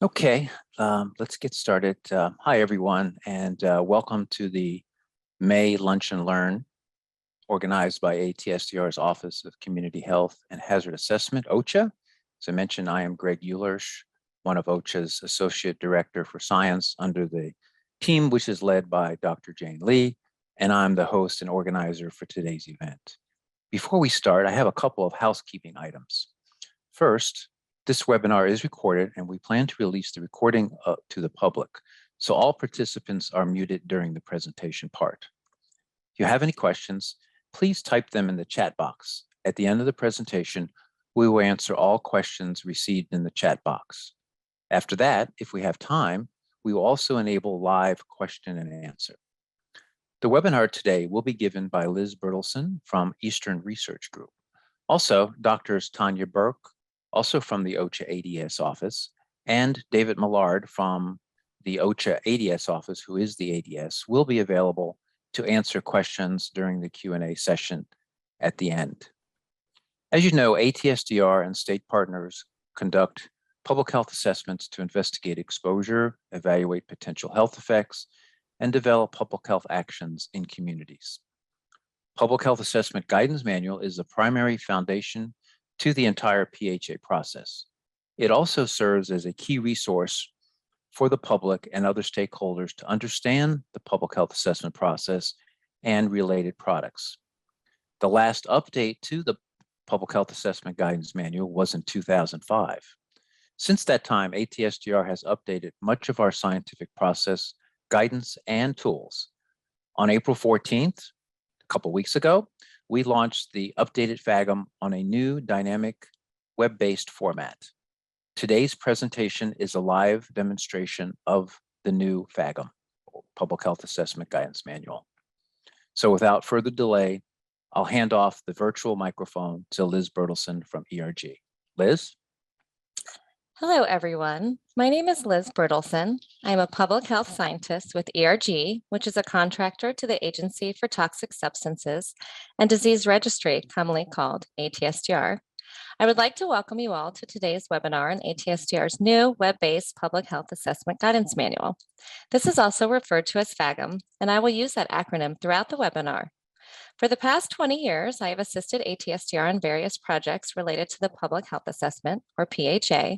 Okay, let's get started. Hi, everyone, and welcome to the May Lunch and Learn organized by ATSDR's Office of Community Health and Hazard Assessment, OCHA. As I mentioned, I am Greg Eulersch, one of OCHA's Associate Director for Science under the team, which is led by Dr. Jane Lee, and I'm the host and organizer for today's event. Before we start, I have a couple of housekeeping items. First, this webinar is recorded and we plan to release the recording to the public. So all participants are muted during the presentation part. If you have any questions, please type them in the chat box. At the end of the presentation, we will answer all questions received in the chat box. After that, if we have time, we will also enable live question and answer. The webinar today will be given by Liz Bertelsen from Eastern Research Group. Also, Doctors Tanya Burke, also from the OCHA ADS office, and David Millard from the OCHA ADS office, who is the ADS, will be available to answer questions during the Q&A session at the end. As you know, ATSDR and state partners conduct public health assessments to investigate exposure, evaluate potential health effects, and develop public health actions in communities. Public Health Assessment Guidance Manual is the primary foundation to the entire PHA process. It also serves as a key resource for the public and other stakeholders to understand the public health assessment process and related products. The last update to the Public Health Assessment Guidance Manual was in 2005. Since that time, ATSDR has updated much of our scientific process, guidance, and tools. On April 14th, a couple weeks ago, we launched the updated PHAGM on a new dynamic web-based format. Today's presentation is a live demonstration of the new PHAGM, Public Health Assessment Guidance Manual. So without further delay, I'll hand off the virtual microphone to Liz Bertelsen from ERG. Liz? Hello, everyone. My name is Liz Bertelsen. I'm a public health scientist with ERG, which is a contractor to the Agency for Toxic Substances and Disease Registry, commonly called ATSDR. I would like to welcome you all to today's webinar on ATSDR's new web-based Public Health Assessment Guidance Manual. This is also referred to as PHAGM, and I will use that acronym throughout the webinar. For the past 20 years, I have assisted ATSDR on various projects related to the Public Health Assessment, or PHA,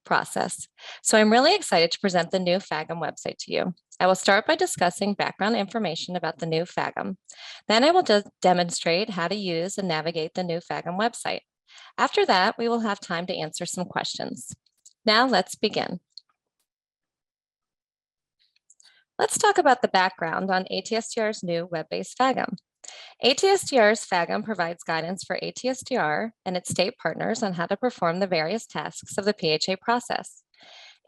process. So I'm really excited to present the new PHAGM website to you. I will start by discussing background information about the new PHAGM. Then I will demonstrate how to use and navigate the new PHAGM website. After that, we will have time to answer some questions. Now let's begin. Let's talk about the background on ATSDR's new web-based PHAGM. ATSDR's PHAGM provides guidance for ATSDR and its state partners on how to perform the various tasks of the PHA process.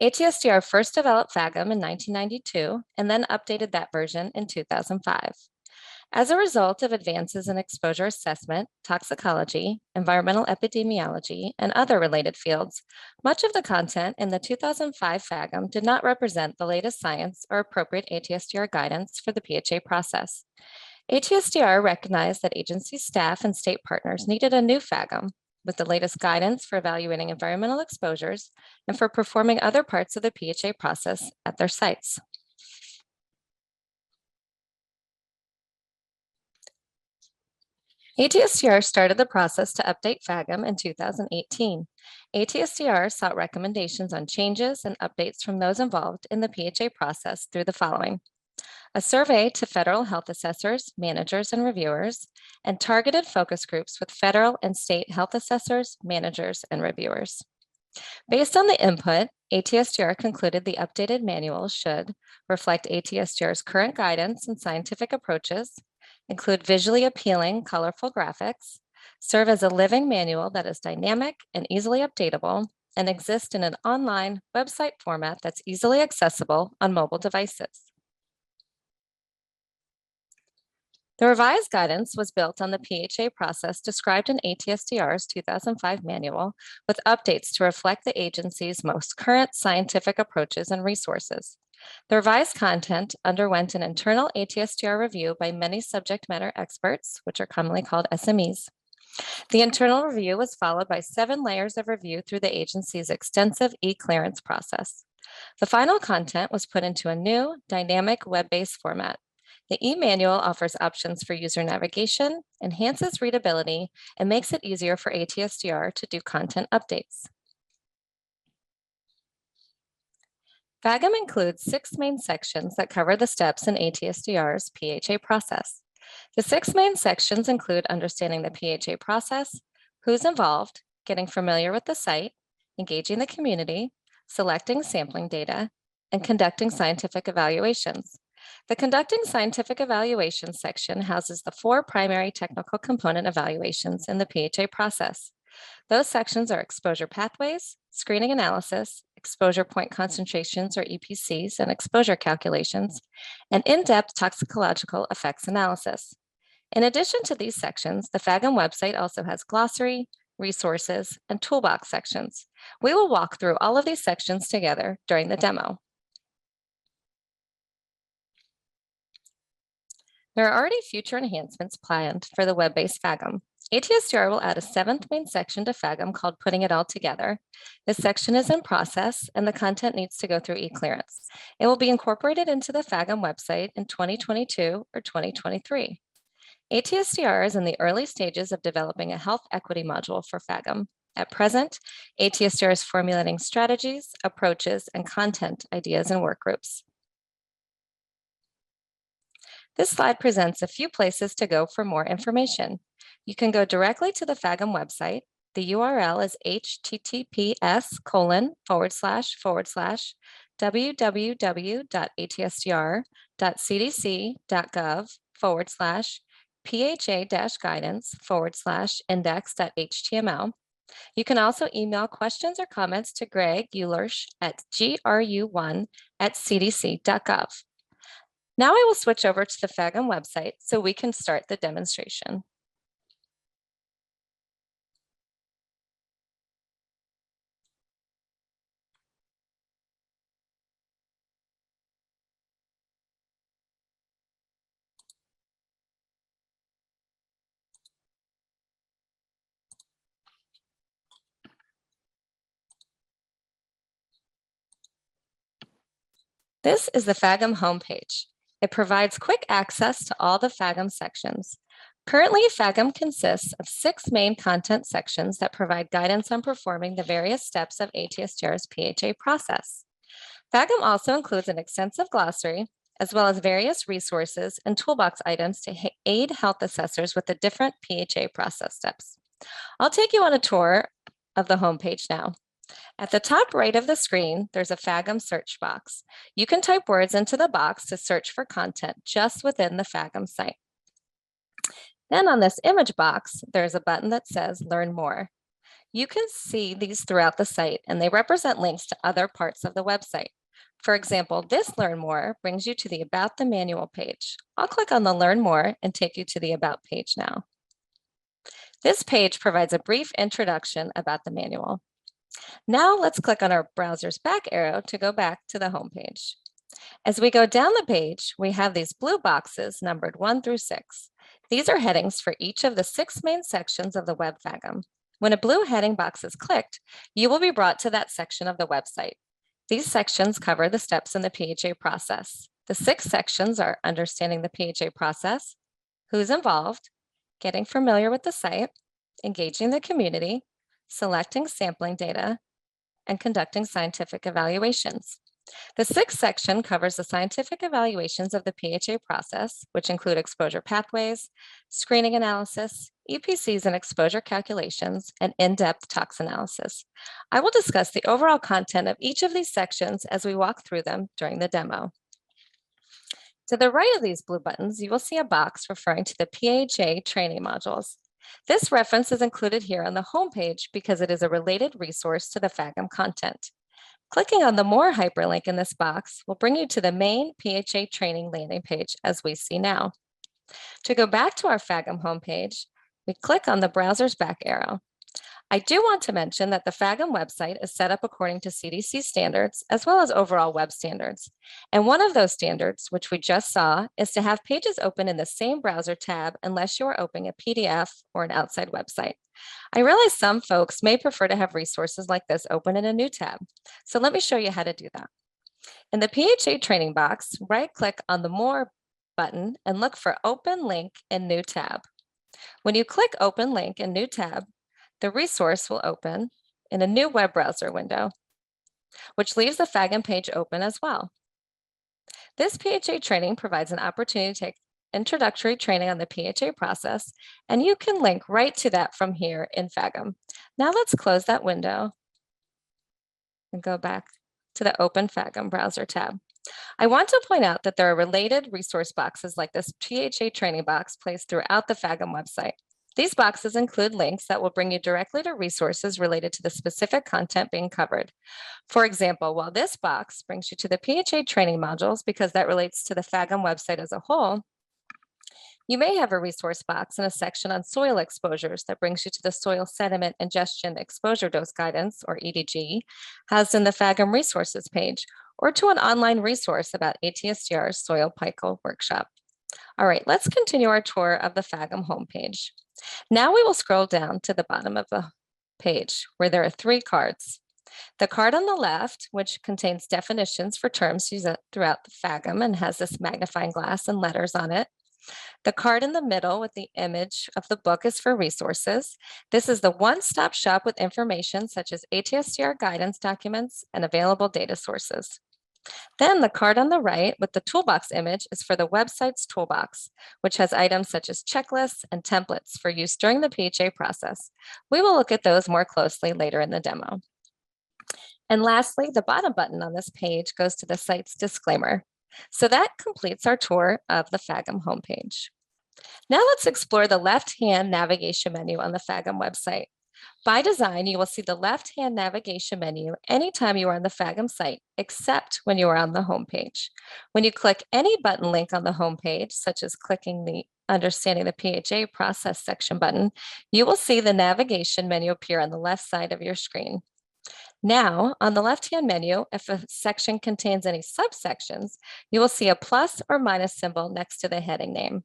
ATSDR first developed PHAGM in 1992 and then updated that version in 2005. As a result of advances in exposure assessment, toxicology, environmental epidemiology, and other related fields, much of the content in the 2005 PHAGM did not represent the latest science or appropriate ATSDR guidance for the PHA process. ATSDR recognized that agency staff and state partners needed a new PHAGM with the latest guidance for evaluating environmental exposures and for performing other parts of the PHA process at their sites. ATSDR started the process to update PHAGM in 2018. ATSDR sought recommendations on changes and updates from those involved in the PHA process through the following: a survey to federal health assessors, managers, and reviewers, and targeted focus groups with federal and state health assessors, managers, and reviewers. Based on the input, ATSDR concluded the updated manual should reflect ATSDR's current guidance and scientific approaches, include visually appealing, colorful graphics, serve as a living manual that is dynamic and easily updatable, and exist in an online website format that's easily accessible on mobile devices. The revised guidance was built on the PHA process described in ATSDR's 2005 manual, with updates to reflect the agency's most current scientific approaches and resources. The revised content underwent an internal ATSDR review by many subject matter experts, which are commonly called SMEs. The internal review was followed by 7 layers of review through the agency's extensive e-clearance process. The final content was put into a new dynamic web-based format. The e-manual offers options for user navigation, enhances readability, and makes it easier for ATSDR to do content updates. PHAGM includes 6 main sections that cover the steps in ATSDR's PHA process. The 6 main sections include understanding the PHA process, who's involved, getting familiar with the site, engaging the community, selecting sampling data, and conducting scientific evaluations. The conducting scientific evaluations section houses the 4 primary technical component evaluations in the PHA process. Those sections are exposure pathways, screening analysis, exposure point concentrations or EPCs and exposure calculations, and in-depth toxicological effects analysis. In addition to these sections, the PHAGM website also has glossary, resources, and toolbox sections. We will walk through all of these sections together during the demo. There are already future enhancements planned for the web-based PHAGM. ATSDR will add a 7th main section to PHAGM called Putting It All Together. This section is in process and the content needs to go through e-clearance. It will be incorporated into the PHAGM website in 2022 or 2023. ATSDR is in the early stages of developing a health equity module for PHAGM. At present, ATSDR is formulating strategies, approaches, and content ideas in work groups. This slide presents a few places to go for more information. You can go directly to the PHAGM website. The URL is https://www.atsdr.cdc.gov/PHA-guidance/index.html. You can also email questions or comments to Greg Eulersch at gru1@cdc.gov. Now I will switch over to the PHAGM website so we can start the demonstration. This is the PHAGM homepage. It provides quick access to all the PHAGM sections. Currently, PHAGM consists of 6 main content sections that provide guidance on performing the various steps of ATSDR's PHA process. PHAGM also includes an extensive glossary, as well as various resources and toolbox items to aid health assessors with the different PHA process steps. I'll take you on a tour of the homepage now. At the top right of the screen, there's a PHAGM search box. You can type words into the box to search for content just within the PHAGM site. Then on this image box, there's a button that says Learn More. You can see these throughout the site, and they represent links to other parts of the website. For example, this Learn More brings you to the About the Manual page. I'll click on the Learn More and take you to the About page now. This page provides a brief introduction about the manual. Now let's click on our browser's back arrow to go back to the home page. As we go down the page, we have these blue boxes numbered 1 through 6. These are headings for each of the 6 main sections of the web PHAGM. When a blue heading box is clicked, you will be brought to that section of the website. These sections cover the steps in the PHA process. The 6 sections are understanding the PHA process, who's involved, getting familiar with the site, engaging the community, selecting sampling data, and conducting scientific evaluations. The 6th section covers the scientific evaluations of the PHA process, which include exposure pathways, screening analysis, EPCs and exposure calculations, and in-depth tox analysis. I will discuss the overall content of each of these sections as we walk through them during the demo. To the right of these blue buttons, you will see a box referring to the PHA training modules. This reference is included here on the homepage because it is a related resource to the PHAGM content. Clicking on the More hyperlink in this box will bring you to the main PHA training landing page as we see now. To go back to our PHAGM homepage, we click on the browser's back arrow. I do want to mention that the PHAGM website is set up according to CDC standards as well as overall web standards. And one of those standards, which we just saw, is to have pages open in the same browser tab unless you are opening a PDF or an outside website. I realize some folks may prefer to have resources like this open in a new tab. So let me show you how to do that. In the PHA training box, right-click on the More button and look for Open Link in New Tab. When you click Open Link in New Tab, the resource will open in a new web browser window, which leaves the PHAGM page open as well. This PHA training provides an opportunity to take introductory training on the PHA process, and you can link right to that from here in PHAGM. Now let's close that window and go back to the Open PHAGM browser tab. I want to point out that there are related resource boxes like this PHA training box placed throughout the PHAGM website. These boxes include links that will bring you directly to resources related to the specific content being covered. For example, while this box brings you to the PHA training modules because that relates to the PHAGM website as a whole, you may have a resource box in a section on soil exposures that brings you to the Soil Sediment Ingestion Exposure Dose Guidance, or EDG, housed in the PHAGM resources page, or to an online resource about ATSDR's Soil Cycle Workshop. All right, let's continue our tour of the PHAGM homepage. Now we will scroll down to the bottom of the page where there are 3 cards. The card on the left, which contains definitions for terms used throughout the PHAGM and has this magnifying glass and letters on it. The card in the middle with the image of the book is for resources. This is the one-stop shop with information such as ATSDR guidance documents and available data sources. Then the card on the right with the toolbox image is for the website's toolbox, which has items such as checklists and templates for use during the PHA process. We will look at those more closely later in the demo. And lastly, the bottom button on this page goes to the site's disclaimer. So that completes our tour of the PHAGM homepage. Now let's explore the left-hand navigation menu on the PHAGM website. By design, you will see the left-hand navigation menu anytime you are on the PHAGM site, except when you are on the homepage. When you click any button link on the homepage, such as clicking the Understanding the PHA Process section button, you will see the navigation menu appear on the left side of your screen. Now, on the left-hand menu, if a section contains any subsections, you will see a plus or minus symbol next to the heading name.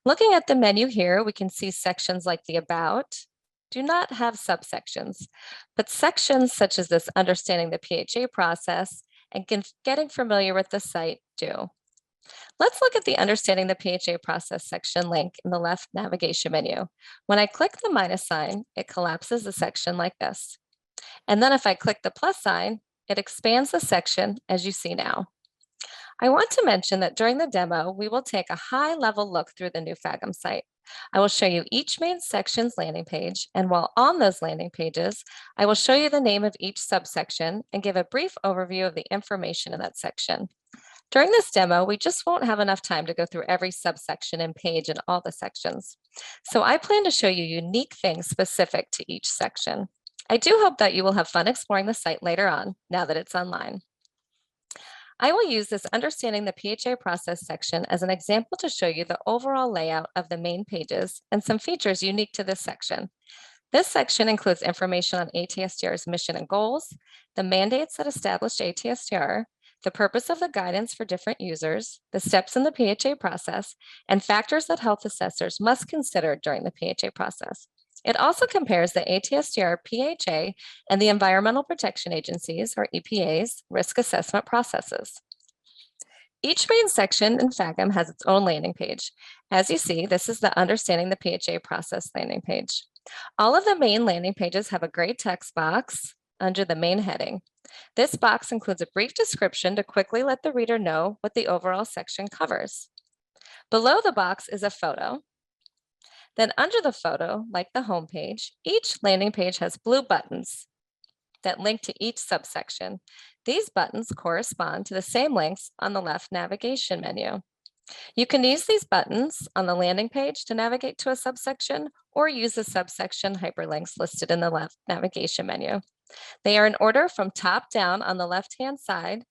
Looking at the menu here, we can see sections like the About do not have subsections, but sections such as this Understanding the PHA Process and Getting Familiar with the Site do. Let's look at the Understanding the PHA Process section link in the left navigation menu. When I click the minus sign, it collapses the section like this. And then if I click the plus sign, it expands the section as you see now. I want to mention that during the demo, we will take a high-level look through the new PHAGM site. I will show you each main section's landing page, and while on those landing pages, I will show you the name of each subsection and give a brief overview of the information in that section. During this demo, we just won't have enough time to go through every subsection and page in all the sections. So I plan to show you unique things specific to each section. I do hope that you will have fun exploring the site later on, now that it's online. I will use this Understanding the PHA Process section as an example to show you the overall layout of the main pages and some features unique to this section. This section includes information on ATSDR's mission and goals, the mandates that established ATSDR, the purpose of the guidance for different users, the steps in the PHA process, and factors that health assessors must consider during the PHA process. It also compares the ATSDR PHA and the Environmental Protection Agency's, or EPA's, risk assessment processes. Each main section in PHAGM has its own landing page. As you see, this is the Understanding the PHA Process landing page. All of the main landing pages have a gray text box under the main heading. This box includes a brief description to quickly let the reader know what the overall section covers. Below the box is a photo. Then under the photo, like the home page, each landing page has blue buttons that link to each subsection. These buttons correspond to the same links on the left navigation menu. You can use these buttons on the landing page to navigate to a subsection or use the subsection hyperlinks listed in the left navigation menu. They are in order from top down on the left-hand side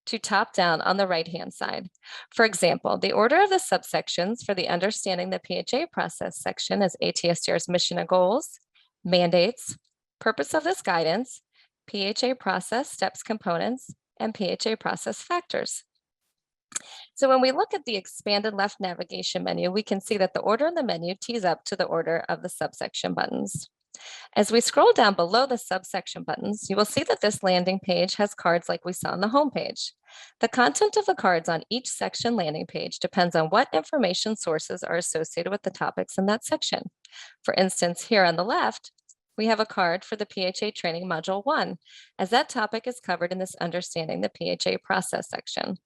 to top down on the right-hand side. For example, the order of the subsections for the Understanding the PHA Process section is ATSDR's mission and goals, mandates, purpose of this guidance, PHA process steps components, and PHA process factors. So when we look at the expanded left navigation menu, we can see that the order in the menu tees up to the order of the subsection buttons. As we scroll down below the subsection buttons, you will see that this landing page has cards like we saw on the home page. The content of the cards on each section landing page depends on what information sources are associated with the topics in that section. For instance, here on the left, we have a card for the PHA Training Module 1, as that topic is covered in this Understanding the PHA Process section.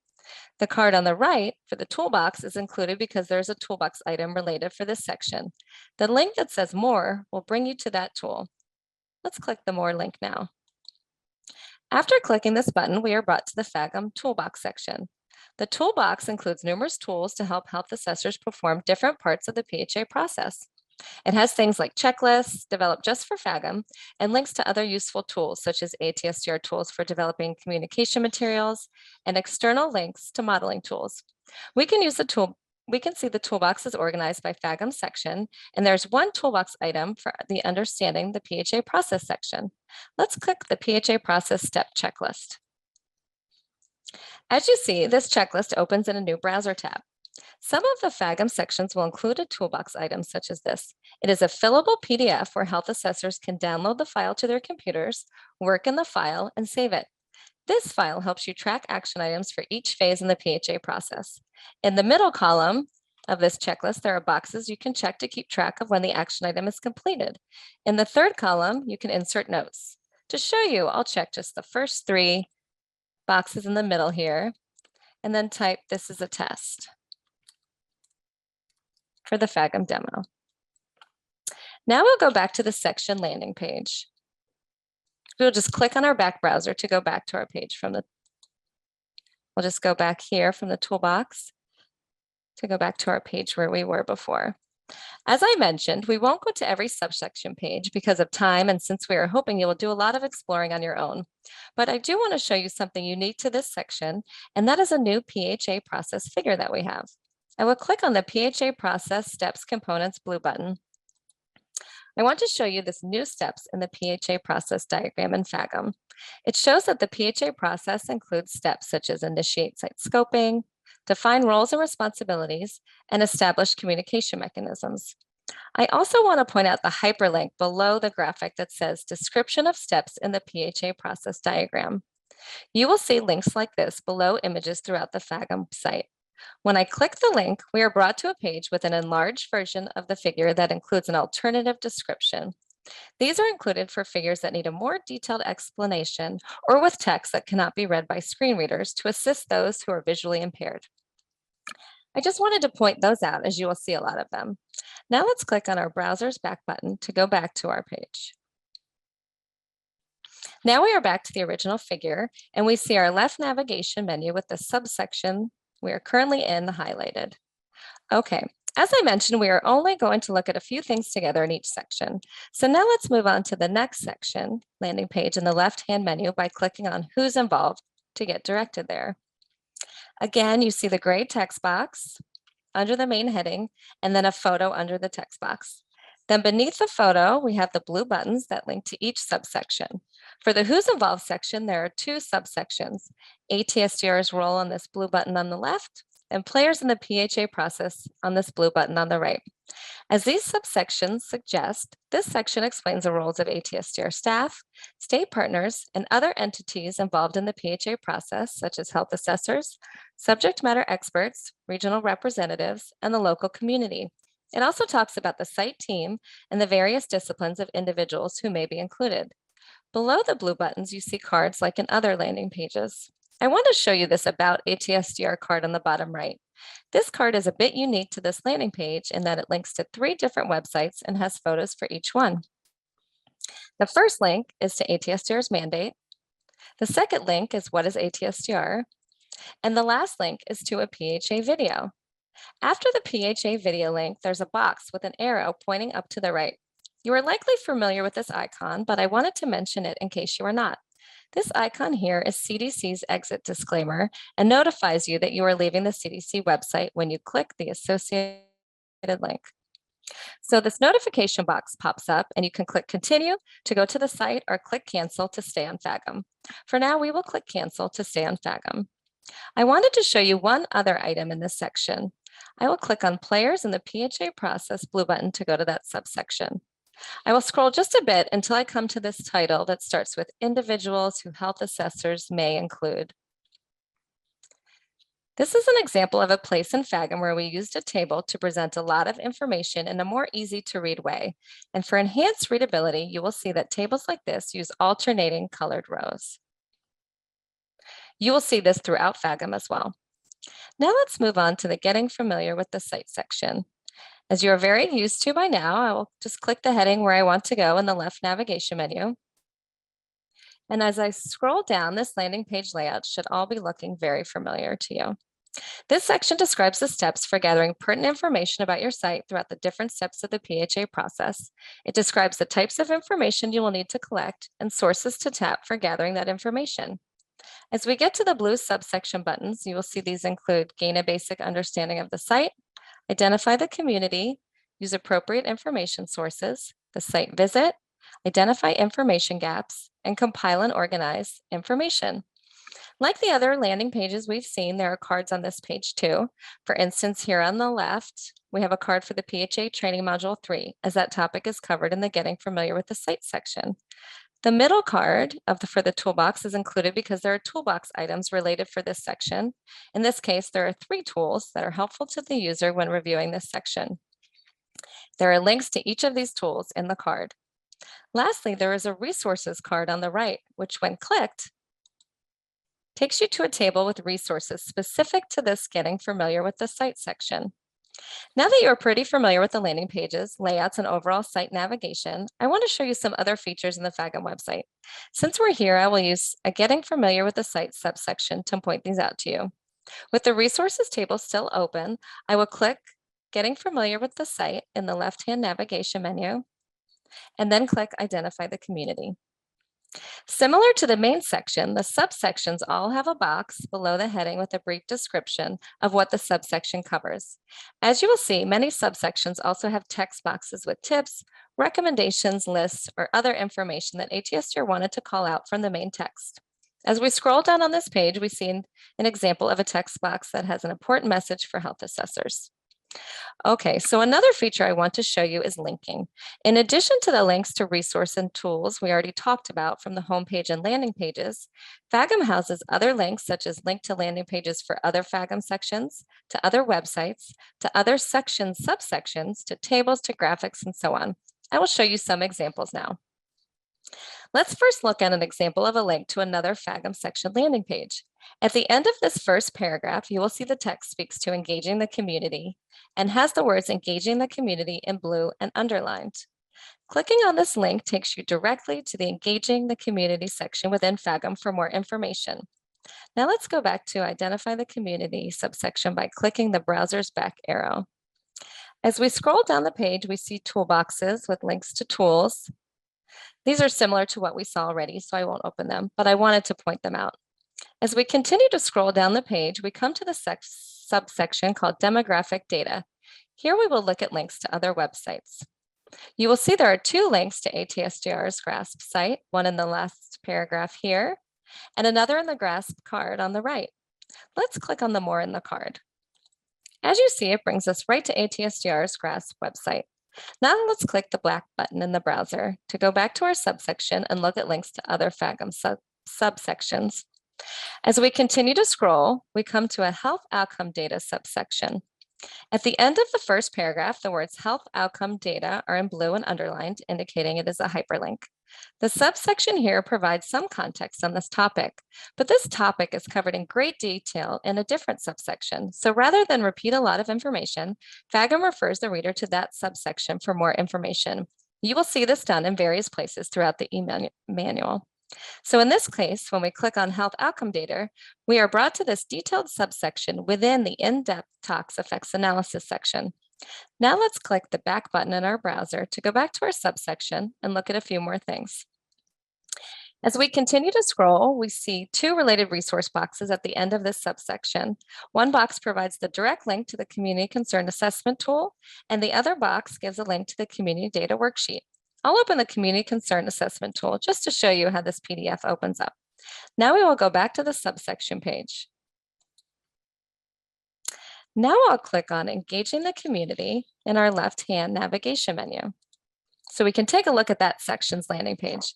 The card on the right for the toolbox is included because there's a toolbox item related for this section. The link that says More will bring you to that tool. Let's click the More link now. After clicking this button, we are brought to the PHAGM Toolbox section. The toolbox includes numerous tools to help health assessors perform different parts of the PHA process. It has things like checklists developed just for PHAGM and links to other useful tools such as ATSDR tools for developing communication materials and external links to modeling tools. We can see the toolbox is organized by PHAGM section, and there's one toolbox item for the Understanding the PHA Process section. Let's click the PHA Process Step Checklist. As you see, this checklist opens in a new browser tab. Some of the PHAGM sections will include a toolbox item such as this. It is a fillable PDF where health assessors can download the file to their computers, work in the file, and save it. This file helps you track action items for each phase in the PHA process. In the middle column of this checklist, there are boxes you can check to keep track of when the action item is completed. In the third column, you can insert notes. To show you, I'll check just the first 3 boxes in the middle here, and then type "This is a test" for the PHAGM demo. Now we'll go back to the section landing page. We'll just click on our back browser to go back to our page we'll just go back here from the toolbox to go back to our page where we were before. As I mentioned, we won't go to every subsection page because of time, and since we are hoping you will do a lot of exploring on your own. But I do want to show you something unique to this section, and that is a new PHA process figure that we have. I will click on the PHA Process Steps Components blue button. I want to show you this new steps in the PHA process diagram in PHAGM. It shows that the PHA process includes steps such as initiate site scoping, define roles and responsibilities, and establish communication mechanisms. I also want to point out the hyperlink below the graphic that says description of steps in the PHA process diagram. You will see links like this below images throughout the PHAGM site. When I click the link, we are brought to a page with an enlarged version of the figure that includes an alternative description. These are included for figures that need a more detailed explanation or with text that cannot be read by screen readers to assist those who are visually impaired. I just wanted to point those out as you will see a lot of them. Now let's click on our browser's back button to go back to our page. Now we are back to the original figure and we see our left navigation menu with the subsection we are currently in highlighted. Okay, as I mentioned, we are only going to look at a few things together in each section. So now let's move on to the next section, landing page in the left-hand menu by clicking on Who's Involved to get directed there. Again, you see the gray text box under the main heading and then a photo under the text box. Then beneath the photo, we have the blue buttons that link to each subsection. For the Who's Involved section, there are 2 subsections, ATSDR's role on this blue button on the left, and players in the PHA process on this blue button on the right. As these subsections suggest, this section explains the roles of ATSDR staff, state partners, and other entities involved in the PHA process, such as health assessors, subject matter experts, regional representatives, and the local community. It also talks about the site team and the various disciplines of individuals who may be included. Below the blue buttons, you see cards like in other landing pages. I want to show you this About ATSDR card on the bottom right. This card is a bit unique to this landing page in that it links to 3 different websites and has photos for each one. The first link is to ATSDR's mandate. The second link is What is ATSDR? And the last link is to a PHA video. After the PHA video link, there's a box with an arrow pointing up to the right. You are likely familiar with this icon, but I wanted to mention it in case you are not. This icon here is CDC's exit disclaimer and notifies you that you are leaving the CDC website when you click the associated link. So this notification box pops up and you can click continue to go to the site or click cancel to stay on PHAGM. For now, we will click cancel to stay on PHAGM. I wanted to show you one other item in this section. I will click on players in the PHA process blue button to go to that subsection. I will scroll just a bit until I come to this title that starts with individuals who health assessors may include. This is an example of a place in PHAGM where we used a table to present a lot of information in a more easy to read way. And for enhanced readability, you will see that tables like this use alternating colored rows. You will see this throughout PHAGM as well. Now let's move on to the getting familiar with the site section. As you're very used to by now, I will just click the heading where I want to go in the left navigation menu. And as I scroll down, this landing page layout should all be looking very familiar to you. This section describes the steps for gathering pertinent information about your site throughout the different steps of the PHA process. It describes the types of information you will need to collect and sources to tap for gathering that information. As we get to the blue subsection buttons, you will see these include gain a basic understanding of the site, identify the community, use appropriate information sources, the site visit, identify information gaps, and compile and organize information. Like the other landing pages we've seen, there are cards on this page too. For instance, here on the left, we have a card for the PHA Training Module 3, as that topic is covered in the Getting Familiar with the Site section. The middle card for the toolbox is included because there are toolbox items related for this section. In this case, there are 3 tools that are helpful to the user when reviewing this section. There are links to each of these tools in the card. Lastly, there is a resources card on the right, which when clicked, takes you to a table with resources specific to this Getting Familiar with the Site section. Now that you're pretty familiar with the landing pages, layouts, and overall site navigation, I want to show you some other features in the PHAGM website. Since we're here, I will use a Getting Familiar with the Site subsection to point these out to you. With the resources table still open, I will click Getting Familiar with the Site in the left-hand navigation menu, and then click Identify the Community. Similar to the main section, the subsections all have a box below the heading with a brief description of what the subsection covers. As you will see, many subsections also have text boxes with tips, recommendations, lists, or other information that ATSDR wanted to call out from the main text. As we scroll down on this page, we see an example of a text box that has an important message for health assessors. Okay, so another feature I want to show you is linking. In addition to the links to resource and tools we already talked about from the homepage and landing pages, PHAGM houses other links such as link to landing pages for other PHAGM sections, to other websites, to other sections, subsections, to tables, to graphics, and so on. I will show you some examples now. Let's first look at an example of a link to another PHAGM section landing page. At the end of this first paragraph, you will see the text speaks to engaging the community and has the words engaging the community in blue and underlined. Clicking on this link takes you directly to the engaging the community section within PHAGM for more information. Now let's go back to identify the community subsection by clicking the browser's back arrow. As we scroll down the page, we see toolboxes with links to tools. These are similar to what we saw already, so I won't open them, but I wanted to point them out. As we continue to scroll down the page, we come to the subsection called Demographic Data. Here we will look at links to other websites. You will see there are 2 links to ATSDR's GRASP site, one in the last paragraph here, and another in the GRASP card on the right. Let's click on the More in the card. As you see, it brings us right to ATSDR's GRASP website. Now let's click the black button in the browser to go back to our subsection and look at links to other PHAGM subsections. As we continue to scroll, we come to a health outcome data subsection. At the end of the first paragraph, the words health outcome data are in blue and underlined, indicating it is a hyperlink. The subsection here provides some context on this topic, but this topic is covered in great detail in a different subsection. So rather than repeat a lot of information, PHAGM refers the reader to that subsection for more information. You will see this done in various places throughout the manual. So in this case, when we click on health outcome data, we are brought to this detailed subsection within the in-depth tox effects analysis section. Now let's click the back button in our browser to go back to our subsection and look at a few more things. As we continue to scroll, we see two related resource boxes at the end of this subsection. One box provides the direct link to the Community Concern Assessment tool, and the other box gives a link to the Community Data Worksheet. I'll open the Community Concern Assessment tool just to show you how this PDF opens up. Now we will go back to the subsection page. Now I'll click on Engaging the Community in our left-hand navigation menu. So we can take a look at that section's landing page.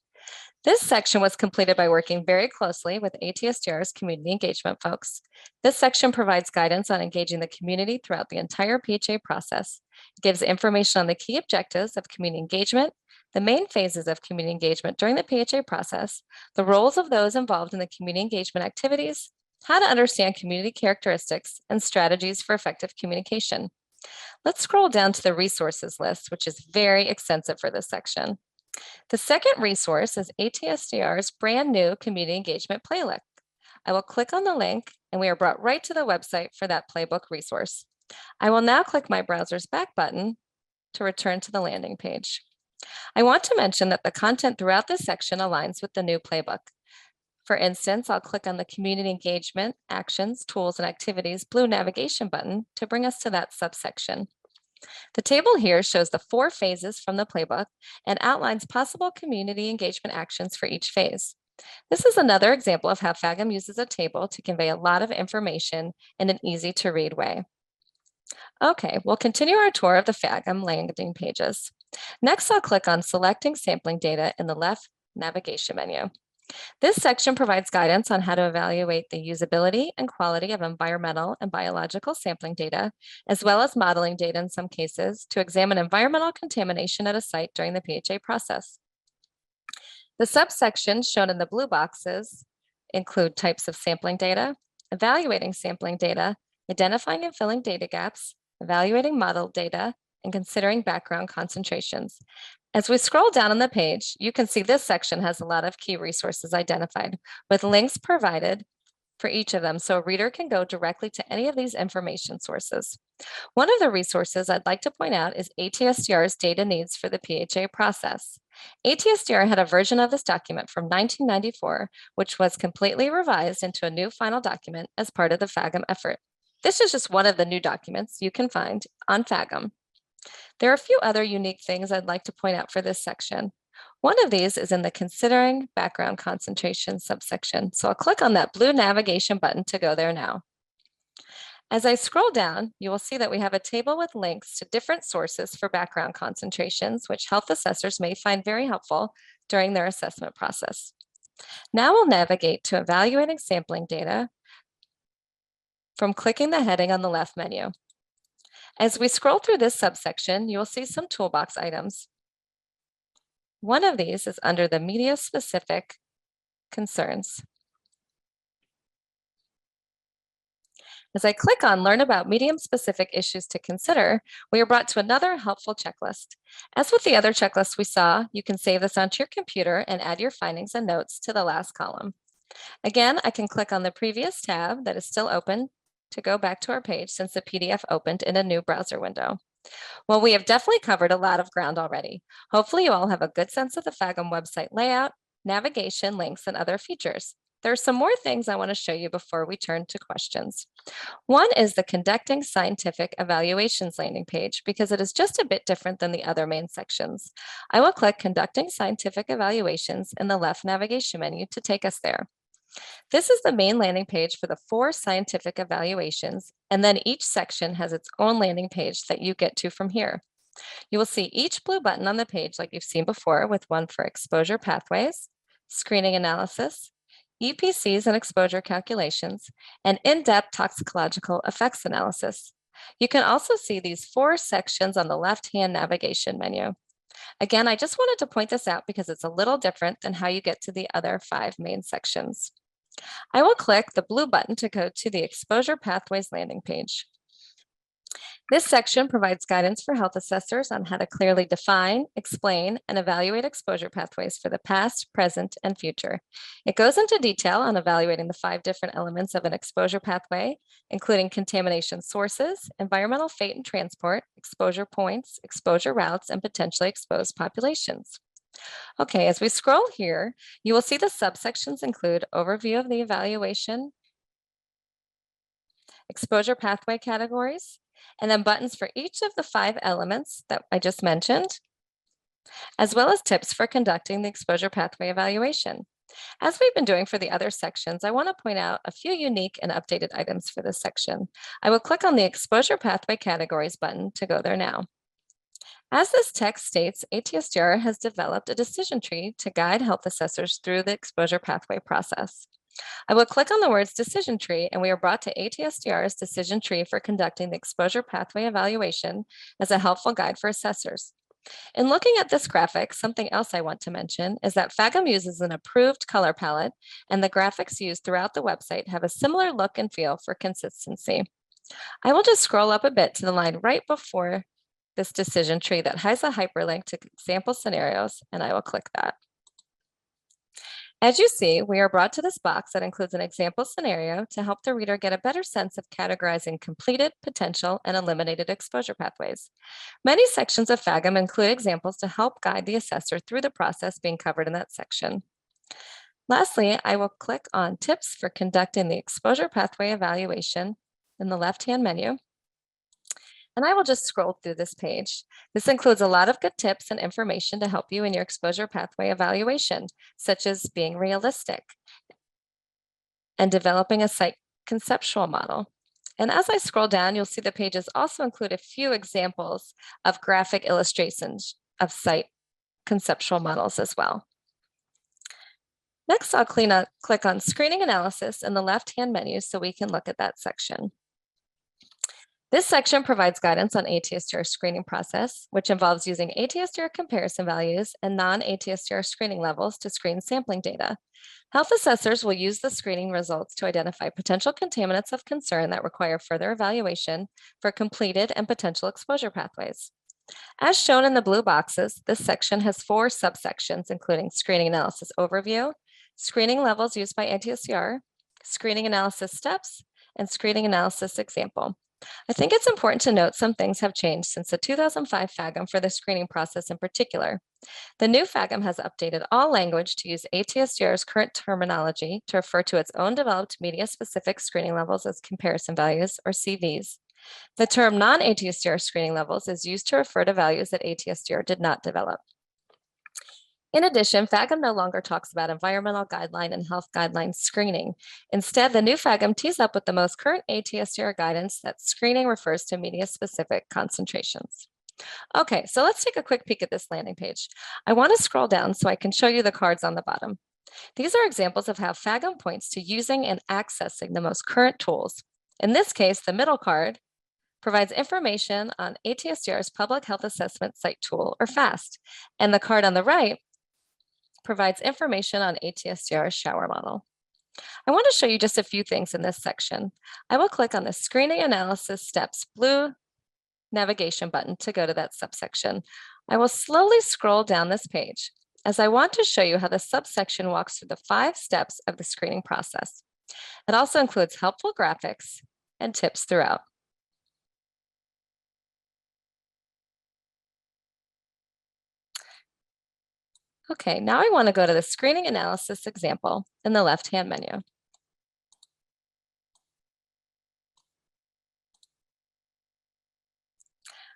This section was completed by working very closely with ATSDR's community engagement folks. This section provides guidance on engaging the community throughout the entire PHA process. It gives information on the key objectives of community engagement, the main phases of community engagement during the PHA process, the roles of those involved in the community engagement activities, how to understand community characteristics, and strategies for effective communication. Let's scroll down to the resources list, which is very extensive for this section. The second resource is ATSDR's brand new community engagement playbook. I will click on the link and we are brought right to the website for that playbook resource. I will now click my browser's back button to return to the landing page. I want to mention that the content throughout this section aligns with the new playbook. For instance, I'll click on the Community Engagement, Actions, Tools, and Activities blue navigation button to bring us to that subsection. The table here shows the 4 phases from the playbook and outlines possible community engagement actions for each phase. This is another example of how PHAGM uses a table to convey a lot of information in an easy-to-read way. Okay, we'll continue our tour of the PHAGM landing pages. Next, I'll click on Selecting Sampling Data in the left navigation menu. This section provides guidance on how to evaluate the usability and quality of environmental and biological sampling data, as well as modeling data in some cases to examine environmental contamination at a site during the PHA process. The subsections shown in the blue boxes include types of sampling data, evaluating sampling data, identifying and filling data gaps, evaluating model data, and considering background concentrations. As we scroll down on the page, you can see this section has a lot of key resources identified with links provided for each of them, so a reader can go directly to any of these information sources. One of the resources I'd like to point out is ATSDR's data needs for the PHA process. ATSDR had a version of this document from 1994, which was completely revised into a new final document as part of the PHAGM effort. This is just one of the new documents you can find on PHAGM. There are a few other unique things I'd like to point out for this section. One of these is in the Considering Background Concentration subsection. So I'll click on that blue navigation button to go there now. As I scroll down, you will see that we have a table with links to different sources for background concentrations, which health assessors may find very helpful during their assessment process. Now we'll navigate to Evaluating Sampling Data from clicking the heading on the left menu. As we scroll through this subsection, you will see some toolbox items. One of these is under the media-specific concerns. As I click on Learn about medium-specific issues to consider, we are brought to another helpful checklist. As with the other checklists we saw, you can save this onto your computer and add your findings and notes to the last column. Again, I can click on the previous tab that is still open to go back to our page since the PDF opened in a new browser window. Well, we have definitely covered a lot of ground already. Hopefully you all have a good sense of the PHAGM website layout, navigation, links, and other features. There are some more things I want to show you before we turn to questions. One is the Conducting Scientific Evaluations landing page because it is just a bit different than the other main sections. I will click Conducting Scientific Evaluations in the left navigation menu to take us there. This is the main landing page for the 4 scientific evaluations, and then each section has its own landing page that you get to from here. You will see each blue button on the page like you've seen before, with one for exposure pathways, screening analysis, EPCs and exposure calculations, and in-depth toxicological effects analysis. You can also see these 4 sections on the left-hand navigation menu. Again, I just wanted to point this out because it's a little different than how you get to the other 5 main sections. I will click the blue button to go to the Exposure Pathways landing page. This section provides guidance for health assessors on how to clearly define, explain, and evaluate exposure pathways for the past, present, and future. It goes into detail on evaluating the 5 different elements of an exposure pathway, including contamination sources, environmental fate and transport, exposure points, exposure routes, and potentially exposed populations. Okay, as we scroll here, you will see the subsections include overview of the evaluation, exposure pathway categories, and then buttons for each of the 5 elements that I just mentioned, as well as tips for conducting the exposure pathway evaluation. As we've been doing for the other sections, I want to point out a few unique and updated items for this section. I will click on the exposure pathway categories button to go there now. As this text states, ATSDR has developed a decision tree to guide health assessors through the exposure pathway process. I will click on the words decision tree, and we are brought to ATSDR's decision tree for conducting the exposure pathway evaluation as a helpful guide for assessors. In looking at this graphic, something else I want to mention is that PHAGM uses an approved color palette, and the graphics used throughout the website have a similar look and feel for consistency. I will just scroll up a bit to the line right before this decision tree that has a hyperlink to example scenarios, and I will click that. As you see, we are brought to this box that includes an example scenario to help the reader get a better sense of categorizing completed, potential, and eliminated exposure pathways. Many sections of PHAGM include examples to help guide the assessor through the process being covered in that section. Lastly, I will click on Tips for Conducting the Exposure Pathway Evaluation in the left-hand menu. And I will just scroll through this page. This includes a lot of good tips and information to help you in your exposure pathway evaluation, such as being realistic and developing a site conceptual model. And as I scroll down, you'll see the pages also include a few examples of graphic illustrations of site conceptual models as well. Next, I'll click on Screening Analysis in the left-hand menu so we can look at that section. This section provides guidance on ATSDR screening process, which involves using ATSDR comparison values and non-ATSDR screening levels to screen sampling data. Health assessors will use the screening results to identify potential contaminants of concern that require further evaluation for completed and potential exposure pathways. As shown in the blue boxes, this section has 4 subsections, including screening analysis overview, screening levels used by ATSDR, screening analysis steps, and screening analysis example. I think it's important to note some things have changed since the 2005 PHAGM for the screening process in particular. The new PHAGM has updated all language to use ATSDR's current terminology to refer to its own developed media-specific screening levels as comparison values, or CVs. The term non-ATSDR screening levels is used to refer to values that ATSDR did not develop. In addition, PHAGM no longer talks about environmental guideline and health guideline screening. Instead, the new PHAGM tees up with the most current ATSDR guidance that screening refers to media-specific concentrations. Okay, so let's take a quick peek at this landing page. I want to scroll down so I can show you the cards on the bottom. These are examples of how PHAGM points to using and accessing the most current tools. In this case, the middle card provides information on ATSDR's Public Health Assessment Site Tool, or FAST, and the card on the right provides information on ATSDR's shower model. I want to show you just a few things in this section. I will click on the Screening Analysis Steps blue navigation button to go to that subsection. I will slowly scroll down this page as I want to show you how the subsection walks through the 5 steps of the screening process. It also includes helpful graphics and tips throughout. Okay, now I want to go to the screening analysis example in the left-hand menu.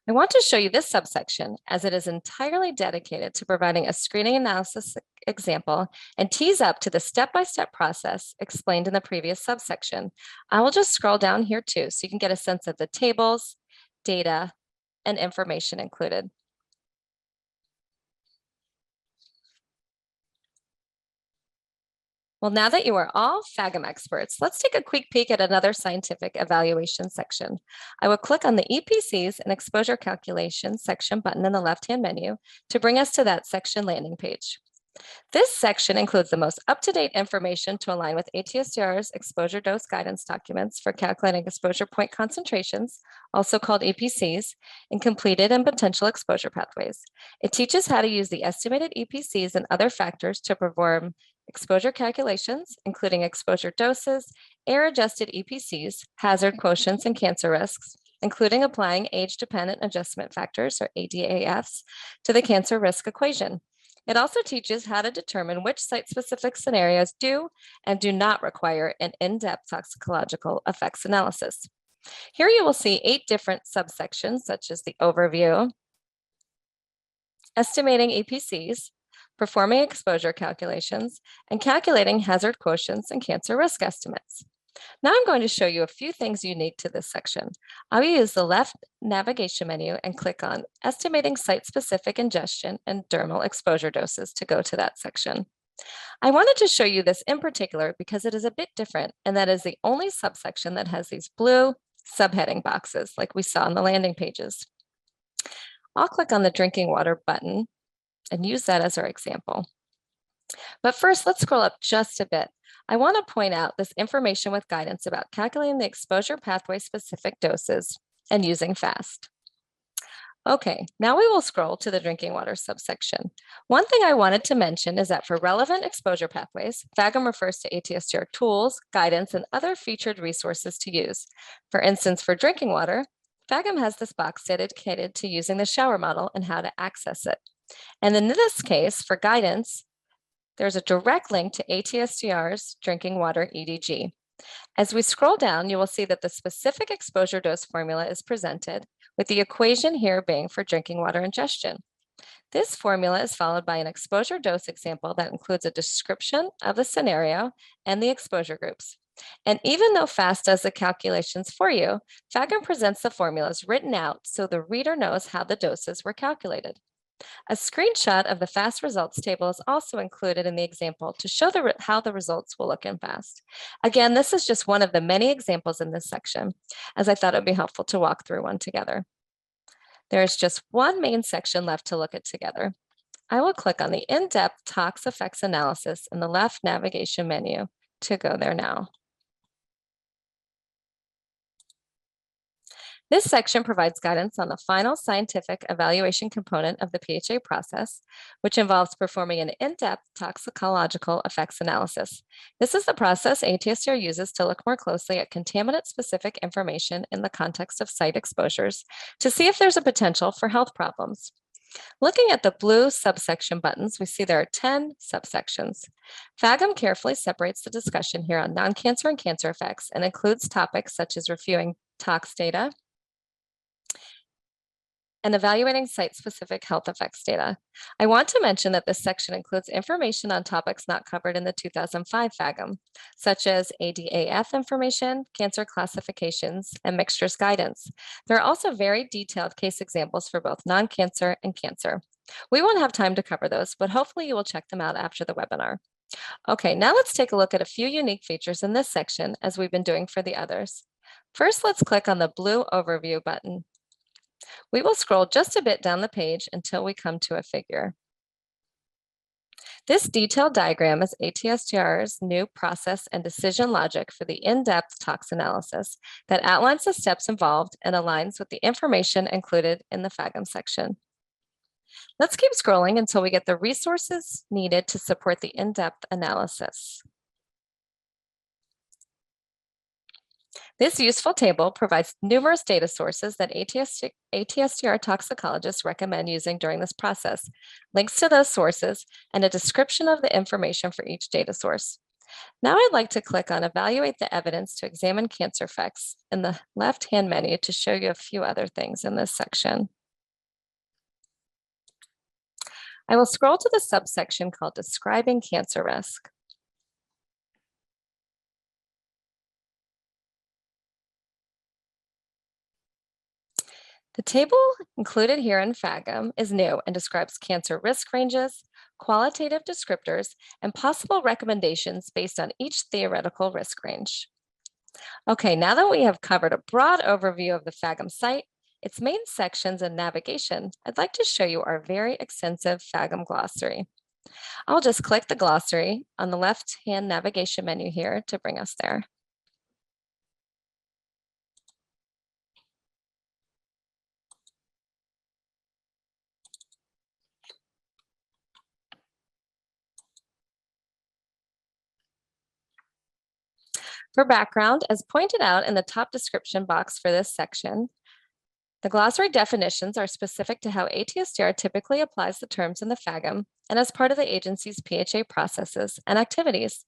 I want to show you this subsection as it is entirely dedicated to providing a screening analysis example and tees up to the step-by-step process explained in the previous subsection. I will just scroll down here too so you can get a sense of the tables, data, and information included. Well, now that you are all PHAGM experts, let's take a quick peek at another scientific evaluation section. I will click on the EPCs and exposure calculations section button in the left-hand menu to bring us to that section landing page. This section includes the most up-to-date information to align with ATSDR's exposure dose guidance documents for calculating exposure point concentrations, also called EPCs, in completed and potential exposure pathways. It teaches how to use the estimated EPCs and other factors to perform exposure calculations, including exposure doses, error-adjusted EPCs, hazard quotients, and cancer risks, including applying age-dependent adjustment factors, or ADAFs, to the cancer risk equation. It also teaches how to determine which site-specific scenarios do and do not require an in-depth toxicological effects analysis. Here you will see 8 different subsections, such as the overview, estimating EPCs, performing exposure calculations, and calculating hazard quotients and cancer risk estimates. Now I'm going to show you a few things unique to this section. I will use the left navigation menu and click on Estimating Site-Specific Ingestion and Dermal Exposure Doses to go to that section. I wanted to show you this in particular because it is a bit different, and that is the only subsection that has these blue subheading boxes like we saw on the landing pages. I'll click on the drinking water button and use that as our example. But first, let's scroll up just a bit. I want to point out this information with guidance about calculating the exposure pathway specific doses and using FAST. Okay, now we will scroll to the drinking water subsection. One thing I wanted to mention is that for relevant exposure pathways, PHAGM refers to ATSTR tools, guidance, and other featured resources to use. For instance, for drinking water, PHAGM has this box dedicated to using the shower model and how to access it. And in this case, for guidance, there's a direct link to ATSTR's drinking water EDG. As we scroll down, you will see that the specific exposure dose formula is presented, with the equation here being for drinking water ingestion. This formula is followed by an exposure dose example that includes a description of the scenario and the exposure groups. And even though FAST does the calculations for you, PHAGM presents the formulas written out so the reader knows how the doses were calculated. A screenshot of the FAST results table is also included in the example to show how the results will look in FAST. Again, this is just one of the many examples in this section, as I thought it would be helpful to walk through one together. There is just one main section left to look at together. I will click on the in-depth tox effects analysis in the left navigation menu to go there now. This section provides guidance on the final scientific evaluation component of the PHA process, which involves performing an in-depth toxicological effects analysis. This is the process ATSTR uses to look more closely at contaminant-specific information in the context of site exposures to see if there's a potential for health problems. Looking at the blue subsection buttons, we see there are 10 subsections. PHAGM carefully separates the discussion here on non-cancer and cancer effects and includes topics such as reviewing tox data, and evaluating site-specific health effects data. I want to mention that this section includes information on topics not covered in the 2005 PHAGM, such as ADAF information, cancer classifications, and mixtures guidance. There are also very detailed case examples for both non-cancer and cancer. We won't have time to cover those, but hopefully you will check them out after the webinar. Okay, now let's take a look at a few unique features in this section as we've been doing for the others. First, let's click on the blue overview button. We will scroll just a bit down the page until we come to a figure. This detailed diagram is ATSTR's new process and decision logic for the in-depth tox analysis that outlines the steps involved and aligns with the information included in the PHAGM section. Let's keep scrolling until we get the resources needed to support the in-depth analysis. This useful table provides numerous data sources that ATSTR toxicologists recommend using during this process, links to those sources, and a description of the information for each data source. Now I'd like to click on Evaluate the Evidence to examine cancer effects in the left-hand menu to show you a few other things in this section. I will scroll to the subsection called Describing Cancer Risk. The table included here in PHAGM is new and describes cancer risk ranges, qualitative descriptors, and possible recommendations based on each theoretical risk range. Okay, now that we have covered a broad overview of the PHAGM site, its main sections and navigation, I'd like to show you our very extensive PHAGM glossary. I'll just click the glossary on the left-hand navigation menu here to bring us there. For background, as pointed out in the top description box for this section, The glossary definitions are specific to how ATSDR typically applies the terms in the PHAGM and as part of the agency's PHA processes and activities.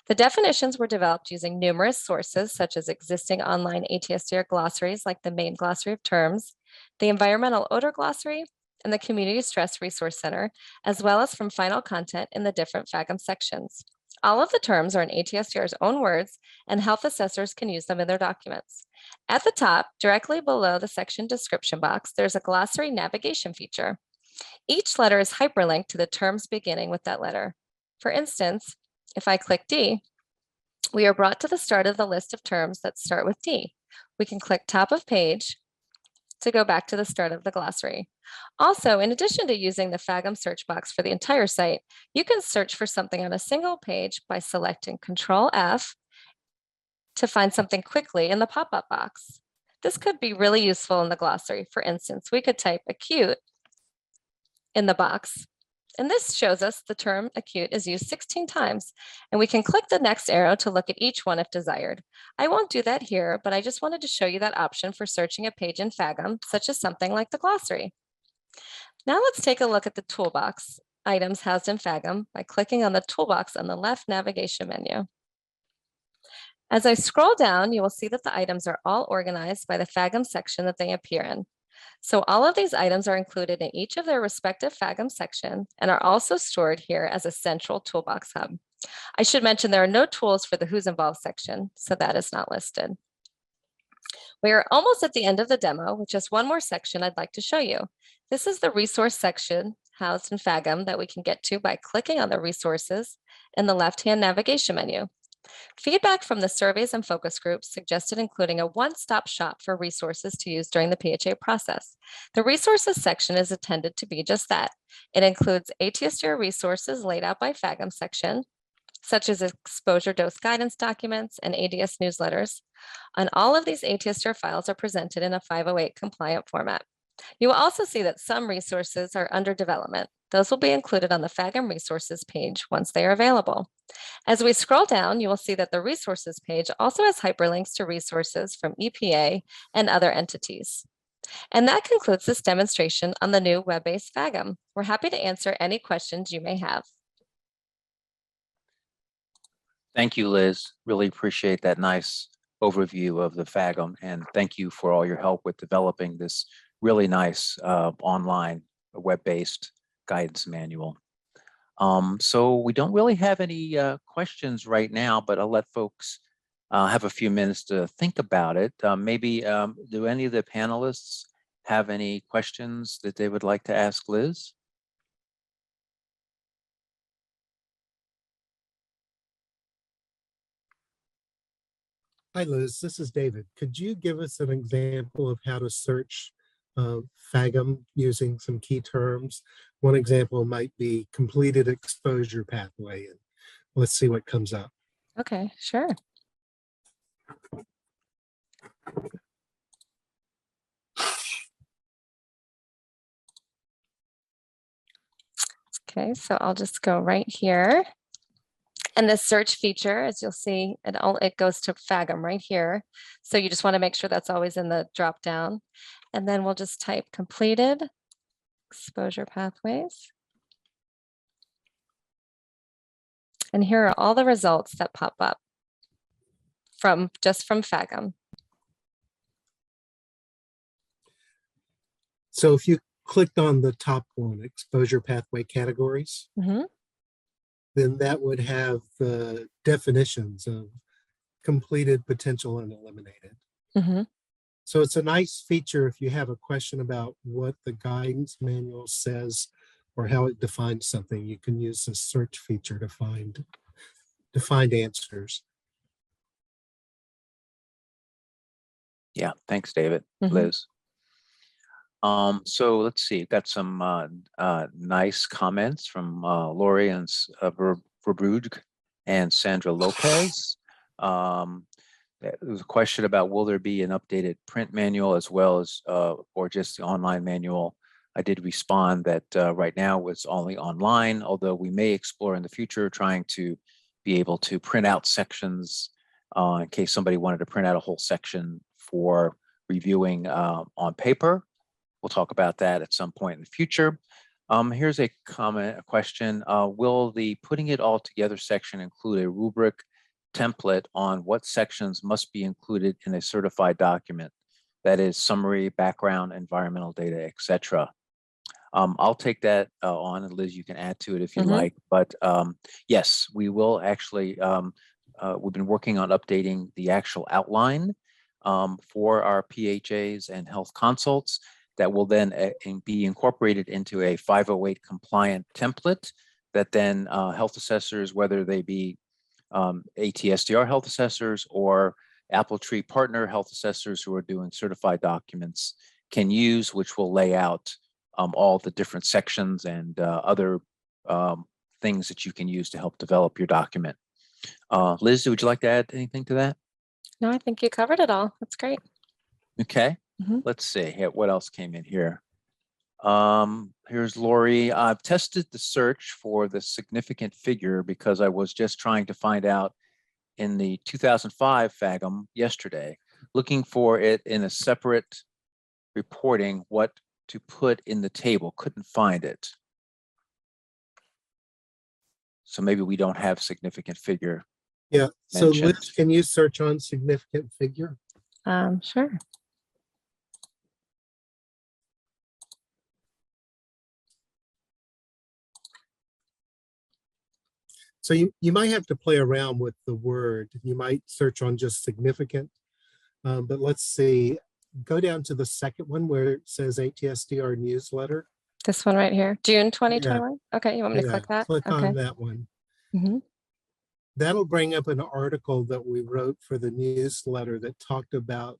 The definitions were developed using numerous sources, such as existing online ATSDR glossaries like the main glossary of terms, the environmental odor glossary, and the Community Stress Resource Center, as well as from final content in the different PHAGM sections. All of the terms are in ATSDR's own words, and health assessors can use them in their documents. At the top, directly below the section description box, there's a glossary navigation feature. Each letter is hyperlinked to the terms beginning with that letter. For instance, if I click D, we are brought to the start of the list of terms that start with D. We can click top of page to go back to the start of the glossary. Also, in addition to using the PHAGM search box for the entire site, you can search for something on a single page by selecting Control F to find something quickly in the pop-up box. This could be really useful in the glossary. For instance, we could type acute in the box, and this shows us the term acute is used 16 times, and we can click the next arrow to look at each one if desired. I won't do that here, but I just wanted to show you that option for searching a page in PHAGM, such as something like the glossary. Now let's take a look at the toolbox items housed in PHAGM by clicking on the toolbox on the left navigation menu. As I scroll down, you will see that the items are all organized by the PHAGM section that they appear in. So all of these items are included in each of their respective PHAGM section and are also stored here as a central toolbox hub. I should mention there are no tools for the Who's Involved section, so that is not listed. We are almost at the end of the demo with just one more section I'd like to show you. This is the resource section housed in PHAGM that we can get to by clicking on the resources in the left-hand navigation menu. Feedback from the surveys and focus groups suggested including a one-stop shop for resources to use during the PHA process. The resources section is intended to be just that. It includes ATSDR resources laid out by PHAGM section, such as exposure dose guidance documents and ADS newsletters. And all of these ATSDR files are presented in a 508 compliant format. You will also see that some resources are under development. Those will be included on the PHAGM resources page once they are available. As we scroll down, you will see that the resources page also has hyperlinks to resources from EPA and other entities. And that concludes this demonstration on the new web-based PHAGM. We're happy to answer any questions you may have. Thank you, Liz. Really appreciate that nice overview of the PHAGM, and thank you for all your help with developing this really nice online web-based guidance manual. So we don't really have any questions right now, but I'll let folks have a few minutes to think about it. Maybe do any of the panelists have any questions that they would like to ask Liz? Hi, Liz. This is David. Could you give us an example of how to search PHAGM using some key terms? One example might be completed exposure pathway, and let's see what comes up. Okay, sure. Okay, so I'll just go right here. And the search feature, as you'll see, it goes to PHAGM right here. So you just want to make sure that's always in the drop down. And then we'll just type completed exposure pathways. And here are all the results that pop up just from PHAGM. So if you clicked on the top one, exposure pathway categories, then that would have the definitions of completed, potential, and eliminated. So it's a nice feature if you have a question about what the guidance manual says or how it defines something. You can use the search feature to find answers. Yeah, thanks, David. Liz. So let's see, got some nice comments from Lori and Verbrugge and Sandra Lopez. There was a question about will there be an updated print manual as well as or just the online manual. I did respond that right now it's only online, although we may explore in the future trying to be able to print out sections in case somebody wanted to print out a whole section for reviewing on paper. We'll talk about that at some point in the future. Here's a comment, a question. Will the putting it all together section include a rubric template on what sections must be included in a certified document? That is summary, background, environmental data, etc. I'll take that on, and Liz, you can add to it if you like. But yes, we will actually, we've been working on updating the actual outline for our PHAs and health consults that will then be incorporated into a 508 compliant template that then health assessors, whether they be ATSDR health assessors or Apple Tree partner health assessors who are doing certified documents, can use, which will lay out all the different sections and other things that you can use to help develop your document. Liz, would you like to add anything to that? No, I think you covered it all. That's great. Okay, let's see. What else came in here? Here's Lori. I've tested the search for the significant figure because I was just trying to find out in the 2005 PHAGM yesterday, looking for it in a separate reporting, what to put in the table, couldn't find it. So maybe we don't have significant figure. Yeah, so mentioned. Liz, can you search on significant figure? Sure. So you might have to play around with the word. You might search on just significant, but let's see. Go down to the second one where it says ATSDR newsletter. This one right here, June 2021. Yeah. Okay, you want me to click that? Click on that one. That'll bring up an article that we wrote for the newsletter that talked about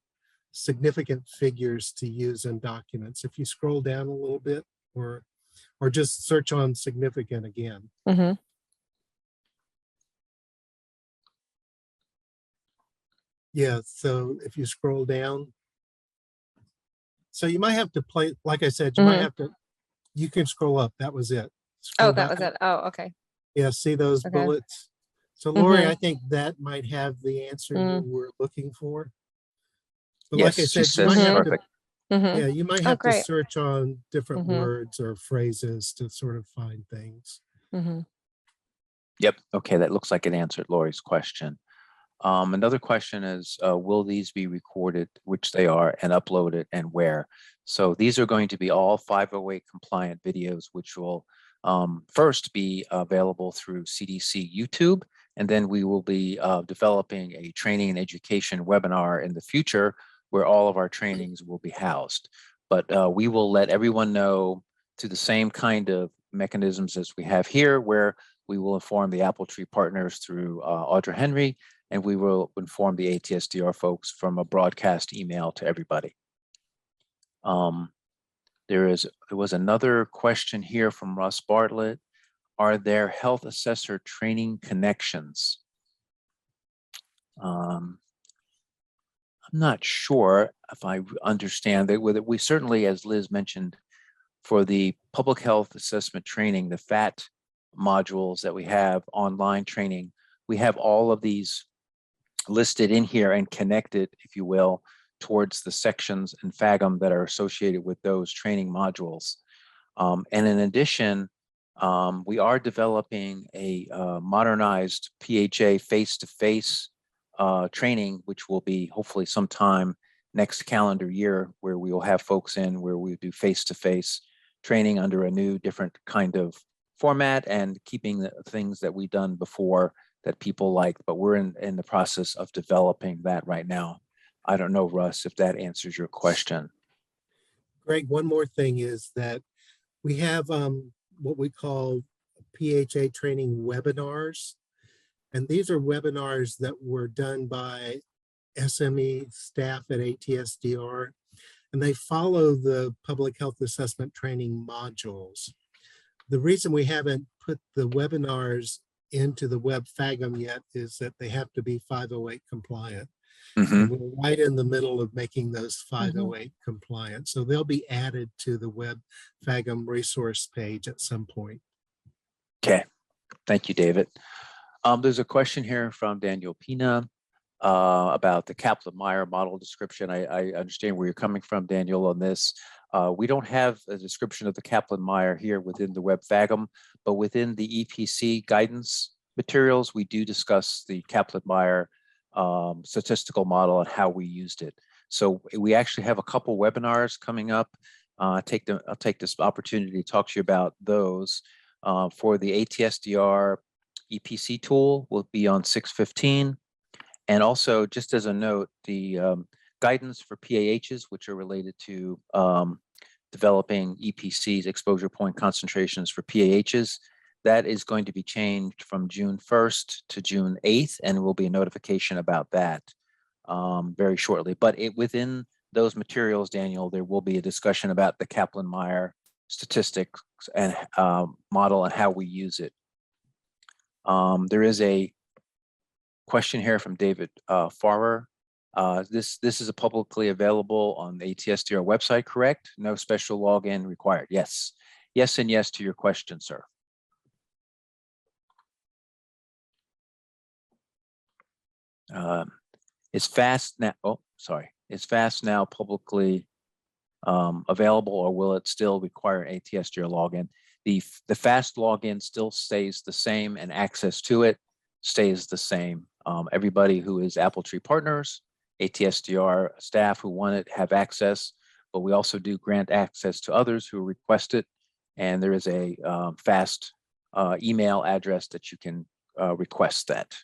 significant figures to use in documents. If you scroll down a little bit, or just search on significant again. Yeah, so if you scroll down, so you might have to play, like I said, you might have to, you can scroll up, that was it. Scroll that was up. it. Oh, okay. Yeah, see those bullets? So Lori, I think that might have the answer you were looking for. But yes, like I said, you might have to, yeah, you might have to search on different words or phrases to sort of find things. Yep, okay, that looks like it answered Lori's question. Another question is, will these be recorded, which they are, and uploaded, and where? So these are going to be all 508 compliant videos, which will first be available through CDC YouTube, and then we will be developing a training and education webinar in the future where all of our trainings will be housed. But we will let everyone know through the same kind of mechanisms as we have here, where we will inform the Apple Tree partners through Audra Henry, and we will inform the ATSDR folks from a broadcast email to everybody. There was another question here from Russ Bartlett. Are there health assessor training connections? I'm not sure if I understand that. We certainly, as Liz mentioned, for the public health assessment training, the FAT modules that we have, online training, we have all of these listed in here and connected, if you will, towards the sections in PHAGM that are associated with those training modules. And in addition, we are developing a modernized PHA face-to-face training, which will be hopefully sometime next calendar year, where we will have folks in where we do face-to-face training under a new, different kind of format and keeping the things that we've done before that people like, but we're in the process of developing that right now. I don't know, Russ, if that answers your question. Greg, one more thing is that we have what we call PHA training webinars. And these are webinars that were done by SME staff at ATSDR, and they follow the public health assessment training modules. The reason we haven't put the webinars into the web PHAGM yet is that they have to be 508 compliant. And we're right in the middle of making those 508 compliant. So they'll be added to the web PHAGM resource page at some point. Okay, thank you, David. There's a question here from Daniel Pina. about the Kaplan-Meier model description. I understand where you're coming from, Daniel, on this. We don't have a description of the Kaplan-Meier here within the web PHAGM, but within the EPC guidance materials, we do discuss the Kaplan-Meier statistical model and how we used it. So we actually have a couple webinars coming up. I'll take this opportunity to talk to you about those. For the ATSDR EPC tool will be on 6/15. And also, just as a note, the guidance for PAHs, which are related to developing EPCs, exposure point concentrations for PAHs, that is going to be changed from June 1st to June 8th, and there will be a notification about that very shortly. But within those materials, Daniel, there will be a discussion about the Kaplan-Meier statistics and model and how we use it. There is a question here from David Farrer. This is publicly available on the ATSDR website, correct? No special login required. Yes. Yes and yes to your question, sir. Is FAST now, is FAST now publicly available, or will it still require ATSDR login? The FAST login still stays the same, and access to it stays the same. Everybody who is Apple Tree partners, ATSDR staff who want it have access, but we also do grant access to others who request it. And there is a FAST email address that you can request that.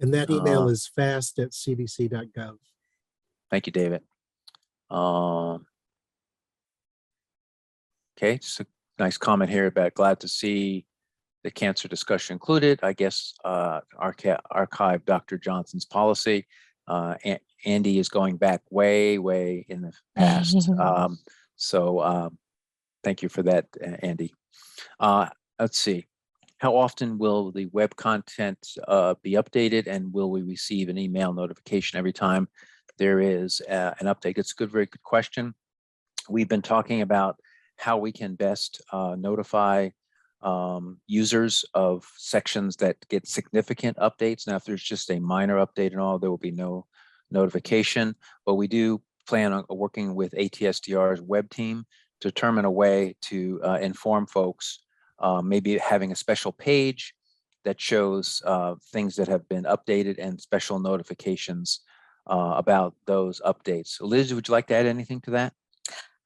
And that email is fast@cdc.gov. Thank you, David. Okay, just a nice comment here about glad to see the cancer discussion included. I guess archive Dr. Johnson's policy. Andy is going back way in the past. Thank you for that, Andy. Let's see. How often will the web content be updated, and will we receive an email notification every time there is an update? It's a very good question. We've been talking about how we can best notify users of sections that get significant updates. Now, if there's just a minor update and all, there will be no notification, but we do plan on working with ATSDR's web team to determine a way to inform folks, maybe having a special page that shows things that have been updated and special notifications about those updates. Liz, would you like to add anything to that?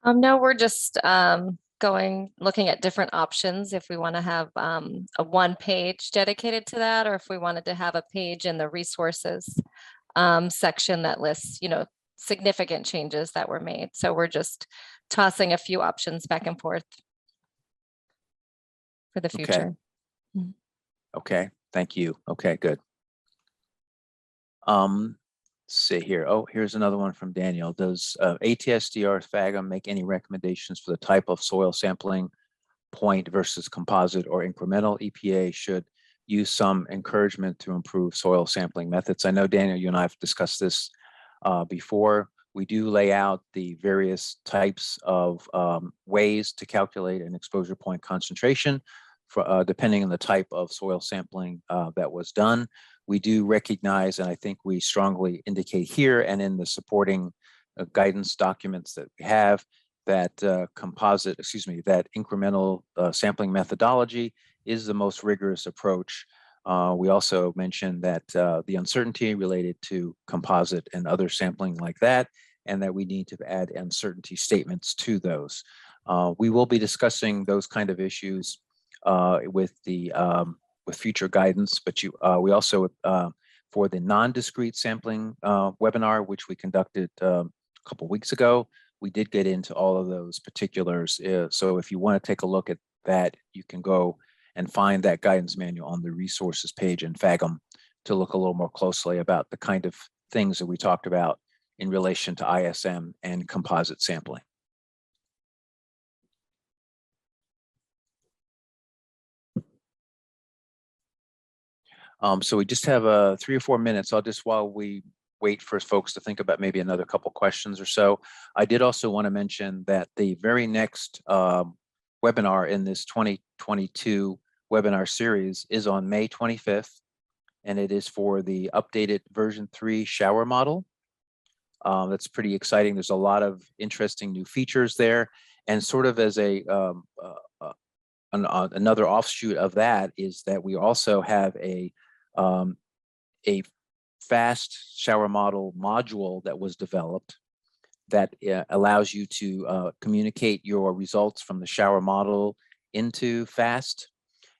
No, we're just looking at different options if we want to have a one page dedicated to that, or if we wanted to have a page in the resources section that lists, significant changes that were made. So we're just tossing a few options back and forth for the future. Okay, thank you. Okay, good. Let's see here. Oh, here's another one from Daniel. Does ATSDR PHAGM make any recommendations for the type of soil sampling, point versus composite or incremental? EPA should use some encouragement to improve soil sampling methods. I know, Daniel, you and I have discussed this before. We do lay out the various types of ways to calculate an exposure point concentration for, depending on the type of soil sampling that was done. We do recognize, and I think we strongly indicate here and in the supporting guidance documents that we have, that that incremental sampling methodology is the most rigorous approach. We also mentioned that the uncertainty related to composite and other sampling like that, and that we need to add uncertainty statements to those. We will be discussing those kind of issues with future guidance, but we also, for the non-discrete sampling webinar, which we conducted a couple weeks ago, we did get into all of those particulars. So if you want to take a look at that, you can go and find that guidance manual on the resources page in PHAGM to look a little more closely about the kind of things that we talked about in relation to ISM and composite sampling. So we just have 3 or 4 minutes. I'll just, while we wait for folks to think about maybe another couple questions or so, I did also want to mention that the very next webinar in this 2022 webinar series is on May 25th and it is for the updated version 3 shower model. That's pretty exciting. There's a lot of interesting new features there, and sort of as another offshoot of that is that we also have a fast shower model module that was developed that allows you to communicate your results from the shower model into FAST.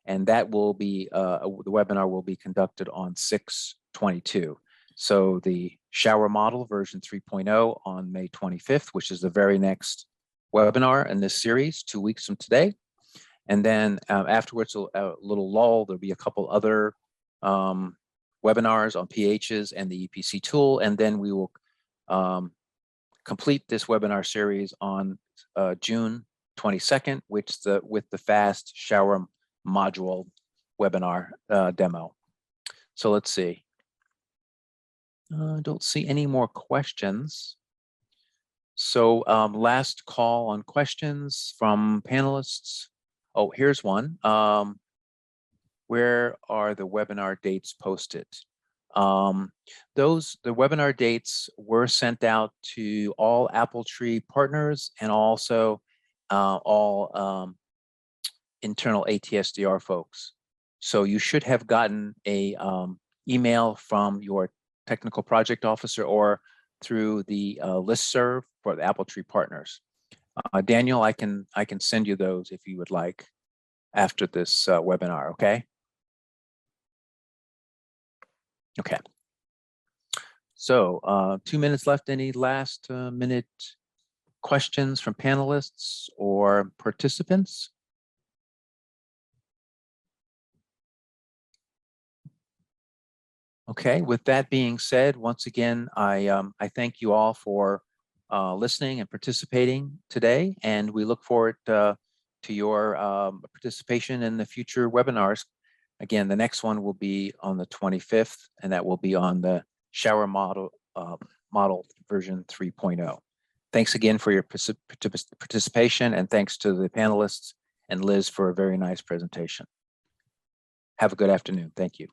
And that will be, the webinar will be conducted on 6/22. So the shower model version 3.0 on May 25th, which is the very next webinar in this series, 2 weeks from today. And then afterwards, a little lull, there'll be a couple other webinars on PHs and the EPC tool. And then we will complete this webinar series on June 22nd, with the fast shower module webinar demo. So let's see. Don't see any more questions. So last call on questions from panelists. Oh, here's one. Where are the webinar dates posted? The webinar dates were sent out to all AppleTree partners and also all internal ATSDR folks. So you should have gotten a email from your technical project officer or through the listserv for the AppleTree partners. Daniel, I can send you those if you would like after this webinar, okay? Okay. So 2 minutes left. Any last minute questions from panelists or participants? Okay, with that being said, once again, I thank you all for listening and participating today, and we look forward to your participation in the future webinars. Again, the next one will be on the 25th, and that will be on the shower model version 3.0. Thanks again for your participation, and thanks to the panelists and Liz for a very nice presentation. Have a good afternoon. Thank you.